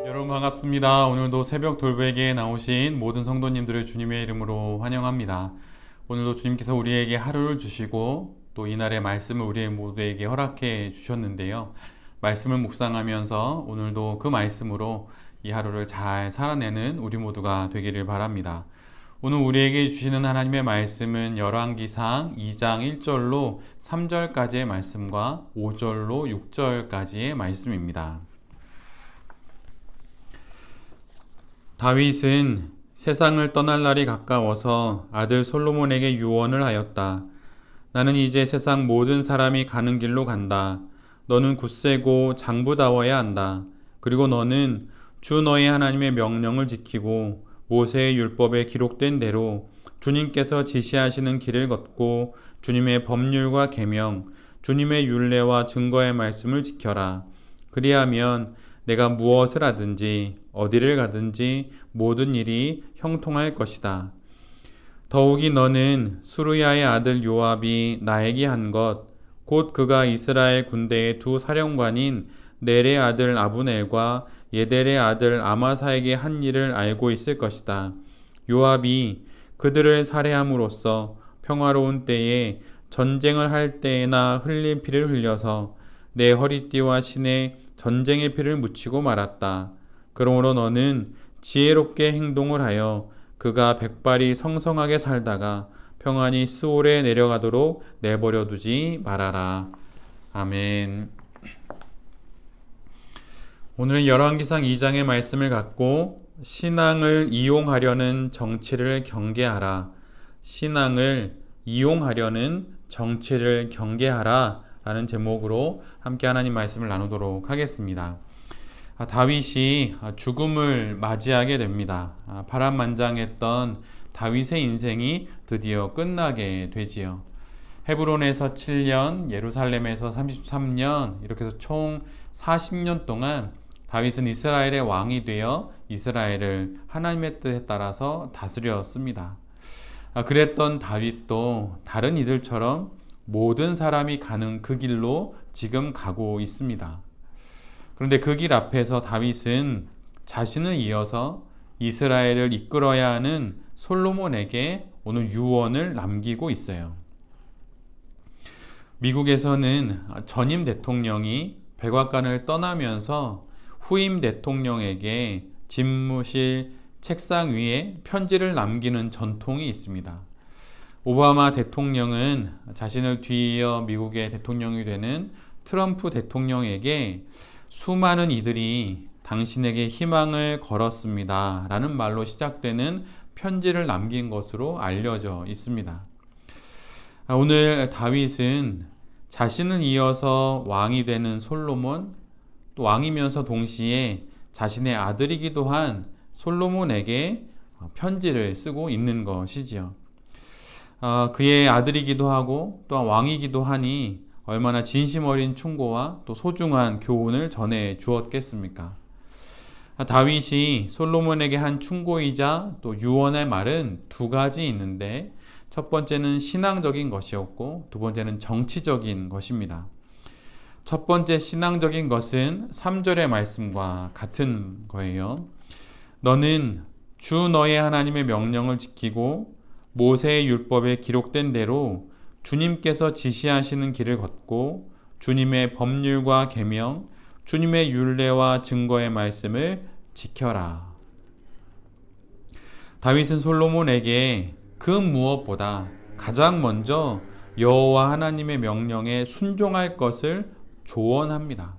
여러분 반갑습니다. 오늘도 새벽 돌베개에 나오신 모든 성도님들을 주님의 이름으로 환영합니다. 오늘도 주님께서 우리에게 하루를 주시고 또 이날의 말씀을 우리 모두에게 허락해 주셨는데요. 말씀을 묵상하면서 오늘도 그 말씀으로 이 하루를 잘 살아내는 우리 모두가 되기를 바랍니다. 오늘 우리에게 주시는 하나님의 말씀은 열왕기상 2장 1절로 3절까지의 말씀과 5절로 6절까지의 말씀입니다. 다윗은 세상을 떠날 날이 가까워서 아들 솔로몬에게 유언을 하였다. 나는 이제 세상 모든 사람이 가는 길로 간다. 너는 굳세고 장부다워야 한다. 그리고 너는 주 너의 하나님의 명령을 지키고 모세의 율법에 기록된 대로 주님께서 지시하시는 길을 걷고 주님의 법률과 계명, 주님의 율례와 증거의 말씀을 지켜라. 그리하면 내가 무엇을 하든지 어디를 가든지 모든 일이 형통할 것이다. 더욱이 너는 수르야의 아들 요압이 나에게 한 것, 곧 그가 이스라엘 군대의 두 사령관인 넬의 아들 아브넬과 예델의 아들 아마사에게 한 일을 알고 있을 것이다. 요압이 그들을 살해함으로써 평화로운 때에 전쟁을 할 때에나 흘린 피를 흘려서 내 허리띠와 신에 전쟁의 피를 묻히고 말았다. 그러므로 너는 지혜롭게 행동을 하여 그가 백발이 성성하게 살다가 평안히 스올에 내려가도록 내버려 두지 말아라. 아멘. 오늘은 열왕기상 2장의 말씀을 갖고 신앙을 이용하려는 정치를 경계하라. 신앙을 이용하려는 정치를 경계하라 라는 제목으로 함께 하나님 말씀을 나누도록 하겠습니다. 다윗이 죽음을 맞이하게 됩니다. 파란만장했던 다윗의 인생이 드디어 끝나게 되지요. 헤브론에서 7년, 예루살렘에서 33년, 이렇게 해서 총 40년 동안 다윗은 이스라엘의 왕이 되어 이스라엘을 하나님의 뜻에 따라서 다스렸습니다. 그랬던 다윗도 다른 이들처럼 모든 사람이 가는 그 길로 지금 가고 있습니다. 그런데 그 길 앞에서 다윗은 자신을 이어서 이스라엘을 이끌어야 하는 솔로몬에게 오늘 유언을 남기고 있어요. 미국에서는 전임 대통령이 백악관을 떠나면서 후임 대통령에게 집무실 책상 위에 편지를 남기는 전통이 있습니다. 오바마 대통령은 자신을 뒤이어 미국의 대통령이 되는 트럼프 대통령에게 수많은 이들이 당신에게 희망을 걸었습니다 라는 말로 시작되는 편지를 남긴 것으로 알려져 있습니다. 오늘 다윗은 자신을 이어서 왕이 되는 솔로몬, 또 왕이면서 동시에 자신의 아들이기도 한 솔로몬에게 편지를 쓰고 있는 것이지요. 그의 아들이기도 하고 또한 왕이기도 하니 얼마나 진심 어린 충고와 또 소중한 교훈을 전해 주었겠습니까? 다윗이 솔로몬에게 한 충고이자 또 유언의 말은 두 가지 있는데 첫 번째는 신앙적인 것이었고 두 번째는 정치적인 것입니다. 첫 번째 신앙적인 것은 3절의 말씀과 같은 거예요. 너는 주 너의 하나님의 명령을 지키고 모세의 율법에 기록된 대로 주님께서 지시하시는 길을 걷고 주님의 법률과 계명, 주님의 율례와 증거의 말씀을 지켜라. 다윗은 솔로몬에게 그 무엇보다 가장 먼저 여호와 하나님의 명령에 순종할 것을 조언합니다.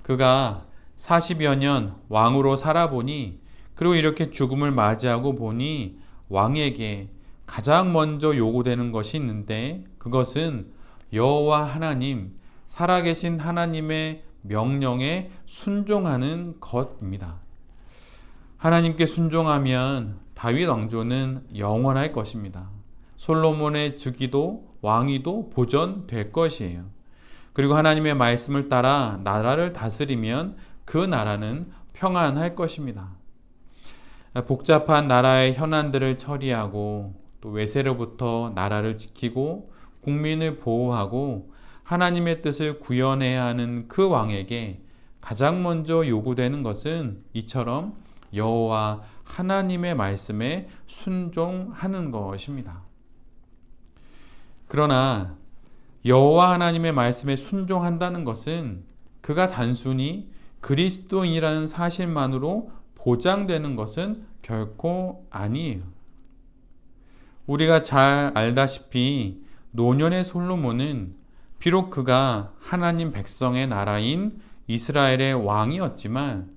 그가 40여 년 왕으로 살아보니 그리고 이렇게 죽음을 맞이하고 보니 왕에게 가장 먼저 요구되는 것이 있는데 그것은 여호와 하나님, 살아계신 하나님의 명령에 순종하는 것입니다. 하나님께 순종하면 다윗 왕조는 영원할 것입니다. 솔로몬의 즉위도 왕위도 보존될 것이에요. 그리고 하나님의 말씀을 따라 나라를 다스리면 그 나라는 평안할 것입니다. 복잡한 나라의 현안들을 처리하고 또 외세로부터 나라를 지키고 국민을 보호하고 하나님의 뜻을 구현해야 하는 그 왕에게 가장 먼저 요구되는 것은 이처럼 여호와 하나님의 말씀에 순종하는 것입니다. 그러나 여호와 하나님의 말씀에 순종한다는 것은 그가 단순히 그리스도인이라는 사실만으로 보장되는 것은 결코 아니에요. 우리가 잘 알다시피 노년의 솔로몬은 비록 그가 하나님 백성의 나라인 이스라엘의 왕이었지만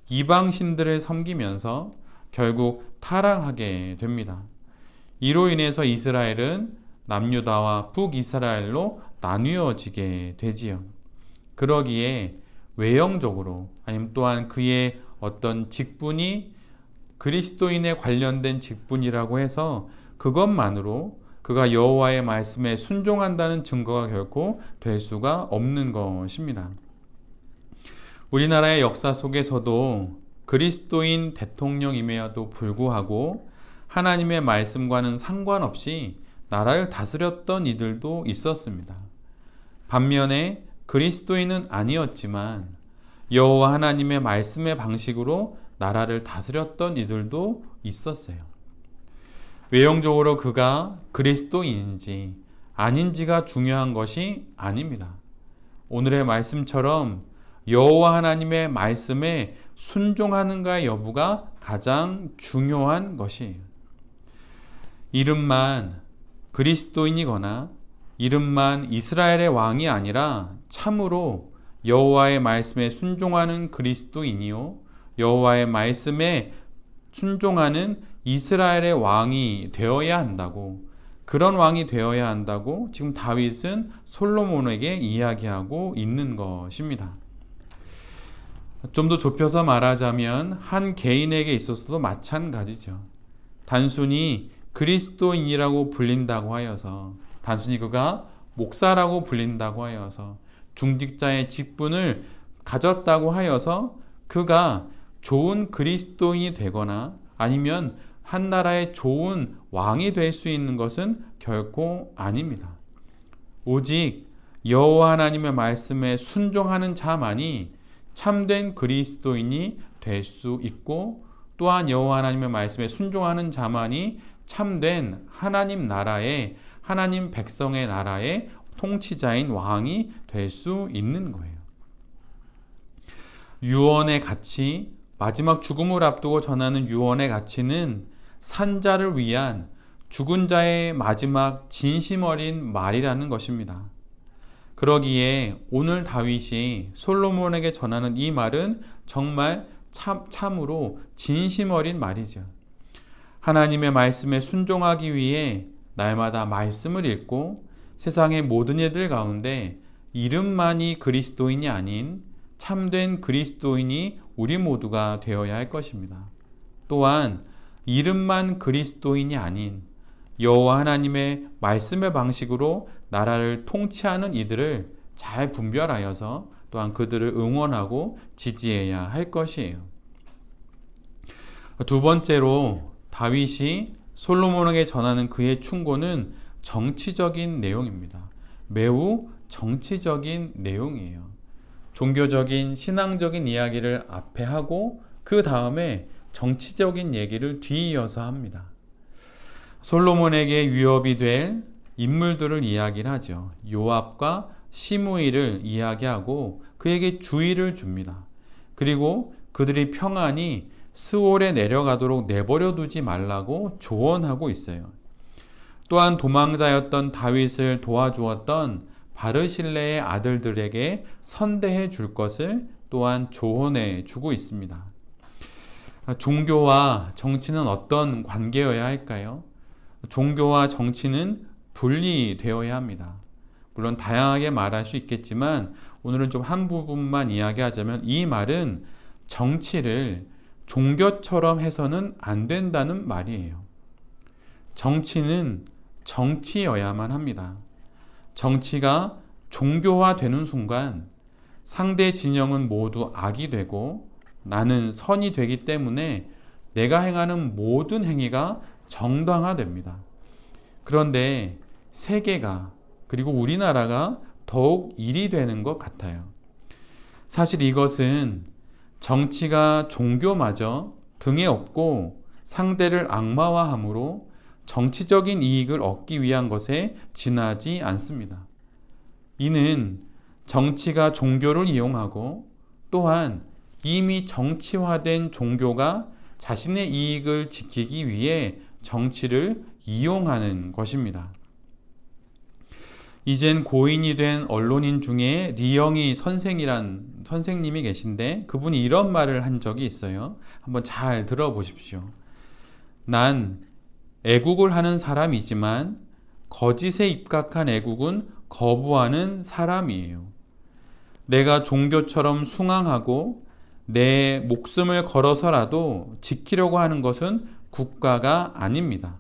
이방신들을 섬기면서 결국 타락하게 됩니다. 이로 인해서 이스라엘은 남유다와 북이스라엘로 나뉘어지게 되지요. 그러기에 외형적으로 아니면 또한 그의 어떤 직분이 그리스도인에 관련된 직분이라고 해서 그것만으로 그가 여호와의 말씀에 순종한다는 증거가 결코 될 수가 없는 것입니다. 우리나라의 역사 속에서도 그리스도인 대통령임에도 불구하고 하나님의 말씀과는 상관없이 나라를 다스렸던 이들도 있었습니다. 반면에 그리스도인은 아니었지만 여호와 하나님의 말씀의 방식으로 나라를 다스렸던 이들도 있었어요. 외형적으로 그가 그리스도인인지 아닌지가 중요한 것이 아닙니다. 오늘의 말씀처럼 여호와 하나님의 말씀에 순종하는가의 여부가 가장 중요한 것이에요. 이름만 그리스도인이거나 이름만 이스라엘의 왕이 아니라 참으로 여호와의 말씀에 순종하는 그리스도인이요 여호와의 말씀에 순종하는 이스라엘의 왕이 되어야 한다고, 그런 왕이 되어야 한다고 지금 다윗은 솔로몬에게 이야기하고 있는 것입니다. 좀 더 좁혀서 말하자면 한 개인에게 있어서도 마찬가지죠. 단순히 그리스도인이라고 불린다고 하여서, 단순히 그가 목사라고 불린다고 하여서, 중직자의 직분을 가졌다고 하여서 그가 좋은 그리스도인이 되거나 아니면 한 나라의 좋은 왕이 될 수 있는 것은 결코 아닙니다. 오직 여호와 하나님의 말씀에 순종하는 자만이 참된 그리스도인이 될 수 있고, 또한 여호와 하나님의 말씀에 순종하는 자만이 참된 하나님 나라의, 하나님 백성의 나라의 통치자인 왕이 될 수 있는 거예요. 유언의 가치, 마지막 죽음을 앞두고 전하는 유언의 가치는 산자를 위한 죽은 자의 마지막 진심 어린 말이라는 것입니다. 그러기에 오늘 다윗이 솔로몬에게 전하는 이 말은 정말 참으로 진심 어린 말이죠. 하나님의 말씀에 순종하기 위해 날마다 말씀을 읽고 세상의 모든 일들 가운데 이름만이 그리스도인이 아닌 참된 그리스도인이 우리 모두가 되어야 할 것입니다. 또한 이름만 그리스도인이 아닌 여호와 하나님의 말씀의 방식으로 나라를 통치하는 이들을 잘 분별하여서 또한 그들을 응원하고 지지해야 할 것이에요. 두 번째로 다윗이 솔로몬에게 전하는 그의 충고는 정치적인 내용입니다. 매우 정치적인 내용이에요. 종교적인 신앙적인 이야기를 앞에 하고 그 다음에 정치적인 얘기를 뒤이어서 합니다. 솔로몬에게 위협이 될 인물들을 이야기를 하죠. 요압과 시므이를 이야기하고 그에게 주의를 줍니다. 그리고 그들이 평안히 스올에 내려가도록 내버려 두지 말라고 조언하고 있어요. 또한 도망자였던 다윗을 도와주었던 바르실레의 아들들에게 선대해 줄 것을 또한 조언해 주고 있습니다. 종교와 정치는 어떤 관계여야 할까요? 종교와 정치는 분리되어야 합니다. 물론 다양하게 말할 수 있겠지만 오늘은 좀 한 부분만 이야기하자면 이 말은 정치를 종교처럼 해서는 안 된다는 말이에요. 정치는 정치여야만 합니다. 정치가 종교화되는 순간 상대 진영은 모두 악이 되고 나는 선이 되기 때문에 내가 행하는 모든 행위가 정당화됩니다. 그런데 세계가 그리고 우리나라가 더욱 일이 되는 것 같아요. 사실 이것은 정치가 종교마저 등에 업고 상대를 악마화함으로 정치적인 이익을 얻기 위한 것에 지나지 않습니다. 이는 정치가 종교를 이용하고 또한 이미 정치화된 종교가 자신의 이익을 지키기 위해 정치를 이용하는 것입니다. 이젠 고인이 된 언론인 중에 리영희 선생님이 계신데 그분이 이런 말을 한 적이 있어요. 한번 잘 들어보십시오. 난 애국을 하는 사람이지만 거짓에 입각한 애국은 거부하는 사람이에요. 내가 종교처럼 숭앙하고 내 목숨을 걸어서라도 지키려고 하는 것은 국가가 아닙니다.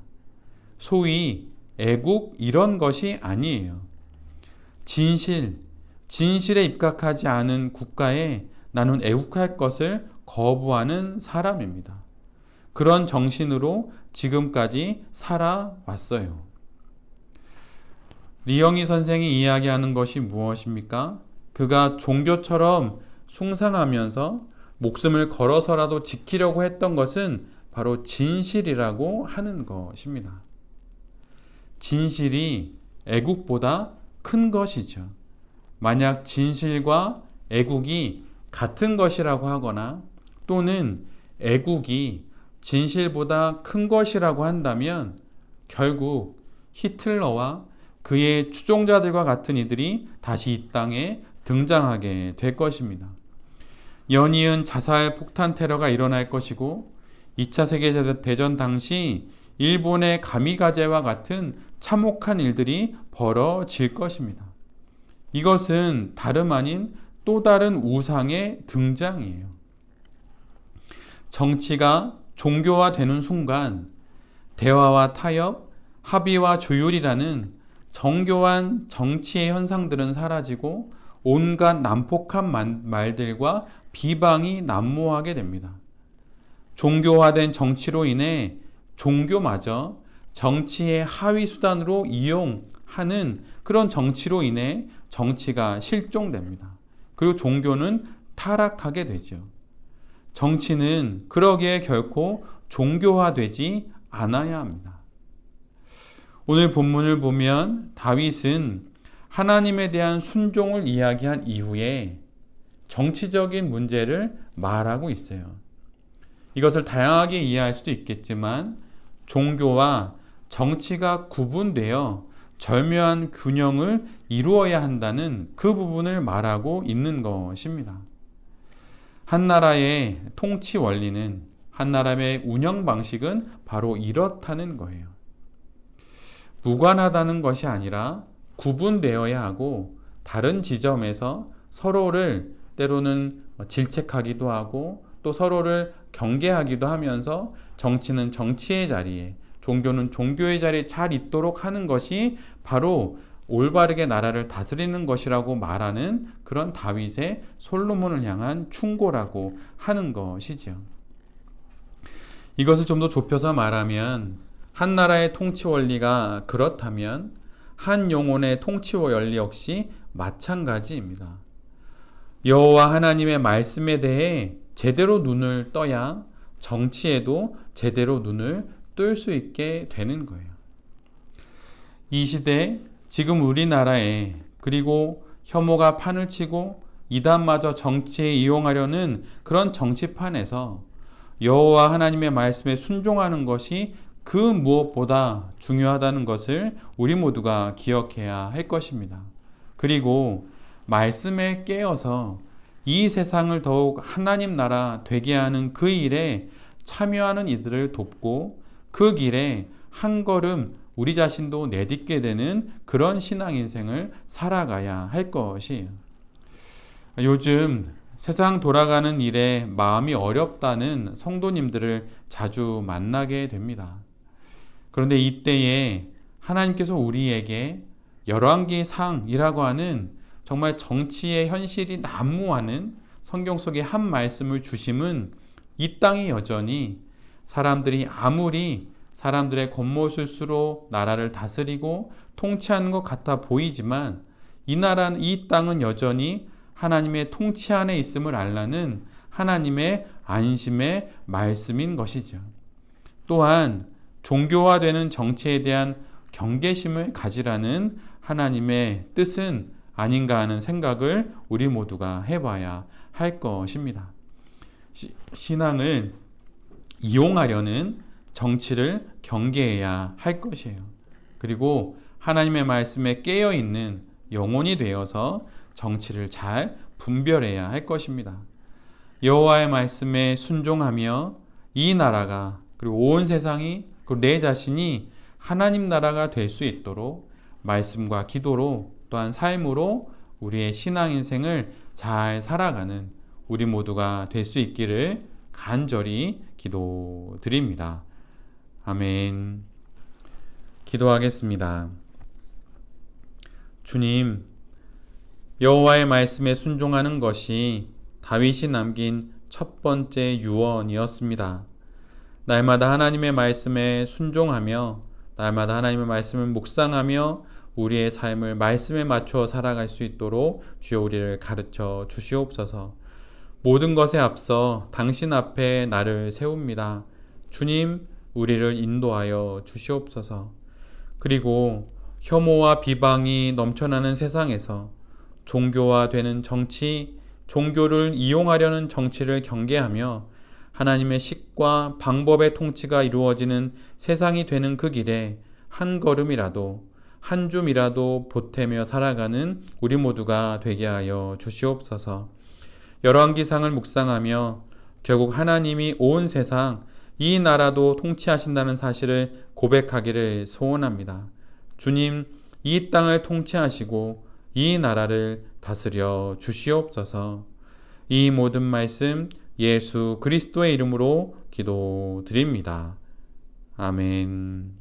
소위 애국 이런 것이 아니에요. 진실에 입각하지 않은 국가에 나는 애국할 것을 거부하는 사람입니다. 그런 정신으로 지금까지 살아왔어요. 리영희 선생이 이야기하는 것이 무엇입니까? 그가 종교처럼 숭상하면서 목숨을 걸어서라도 지키려고 했던 것은 바로 진실이라고 하는 것입니다. 진실이 애국보다 큰 것이죠. 만약 진실과 애국이 같은 것이라고 하거나 또는 애국이 진실보다 큰 것이라고 한다면 결국 히틀러와 그의 추종자들과 같은 이들이 다시 이 땅에 등장하게 될 것입니다. 연이은 자살 폭탄 테러가 일어날 것이고 2차 세계대전 당시 일본의 가미가제와 같은 참혹한 일들이 벌어질 것입니다. 이것은 다름 아닌 또 다른 우상의 등장이에요. 정치가 종교화되는 순간 대화와 타협, 합의와 조율이라는 정교한 정치의 현상들은 사라지고 온갖 난폭한 말들과 비방이 난무하게 됩니다. 종교화된 정치로 인해 종교마저 정치의 하위 수단으로 이용하는 그런 정치로 인해 정치가 실종됩니다. 그리고 종교는 타락하게 되죠. 정치는 그러기에 결코 종교화되지 않아야 합니다. 오늘 본문을 보면 다윗은 하나님에 대한 순종을 이야기한 이후에 정치적인 문제를 말하고 있어요. 이것을 다양하게 이해할 수도 있겠지만 종교와 정치가 구분되어 절묘한 균형을 이루어야 한다는 그 부분을 말하고 있는 것입니다. 한 나라의 통치 원리는, 한 나라의 운영 방식은 바로 이렇다는 거예요. 무관하다는 것이 아니라 구분되어야 하고 다른 지점에서 서로를 때로는 질책하기도 하고 또 서로를 경계하기도 하면서 정치는 정치의 자리에, 종교는 종교의 자리에 잘 있도록 하는 것이 바로 올바르게 나라를 다스리는 것이라고 말하는 그런 다윗의 솔로몬을 향한 충고라고 하는 것이죠. 이것을 좀 더 좁혀서 말하면 한 나라의 통치 원리가 그렇다면 한 영혼의 통치 원리 역시 마찬가지입니다. 여호와 하나님의 말씀에 대해 제대로 눈을 떠야 정치에도 제대로 눈을 뜰 수 있게 되는 거예요. 이 시대 지금 우리나라에 그리고 혐오가 판을 치고 이단마저 정치에 이용하려는 그런 정치판에서 여호와 하나님의 말씀에 순종하는 것이 그 무엇보다 중요하다는 것을 우리 모두가 기억해야 할 것입니다. 그리고 말씀에 깨어서 이 세상을 더욱 하나님 나라 되게 하는 그 일에 참여하는 이들을 돕고 그 길에 한 걸음 우리 자신도 내딛게 되는 그런 신앙 인생을 살아가야 할 것이에요. 요즘 세상 돌아가는 일에 마음이 어렵다는 성도님들을 자주 만나게 됩니다. 그런데 이때에 하나님께서 우리에게 열왕기상이라고 하는 정말 정치의 현실이 난무하는 성경 속의 한 말씀을 주심은 이 땅이 여전히 사람들이 아무리 사람들의 겉모술수로 나라를 다스리고 통치하는 것 같아 보이지만 이 땅은 여전히 하나님의 통치 안에 있음을 알라는 하나님의 안심의 말씀인 것이죠. 또한 종교화되는 정치에 대한 경계심을 가지라는 하나님의 뜻은 아닌가 하는 생각을 우리 모두가 해봐야 할 것입니다. 신앙을 이용하려는 정치를 경계해야 할 것이에요. 그리고 하나님의 말씀에 깨어있는 영혼이 되어서 정치를 잘 분별해야 할 것입니다. 여호와의 말씀에 순종하며 이 나라가 그리고 온 세상이 그리고 내 자신이 하나님 나라가 될 수 있도록 말씀과 기도로 또한 삶으로 우리의 신앙 인생을 잘 살아가는 우리 모두가 될 수 있기를 간절히 기도드립니다. 아멘. 기도하겠습니다. 주님, 여호와의 말씀에 순종하는 것이 다윗이 남긴 첫 번째 유언이었습니다. 날마다 하나님의 말씀에 순종하며 날마다 하나님의 말씀을 묵상하며 우리의 삶을 말씀에 맞춰 살아갈 수 있도록 주여 우리를 가르쳐 주시옵소서. 모든 것에 앞서 당신 앞에 나를 세웁니다. 주님, 우리를 인도하여 주시옵소서. 그리고 혐오와 비방이 넘쳐나는 세상에서 종교화되는 정치, 종교를 이용하려는 정치를 경계하며 하나님의 식과 방법의 통치가 이루어지는 세상이 되는 그 길에 한 걸음이라도 한 줌이라도 보태며 살아가는 우리 모두가 되게 하여 주시옵소서. 열왕기상을 묵상하며 결국 하나님이 온 세상 이 나라도 통치하신다는 사실을 고백하기를 소원합니다. 주님, 이 땅을 통치하시고 이 나라를 다스려 주시옵소서. 이 모든 말씀 예수 그리스도의 이름으로 기도드립니다. 아멘.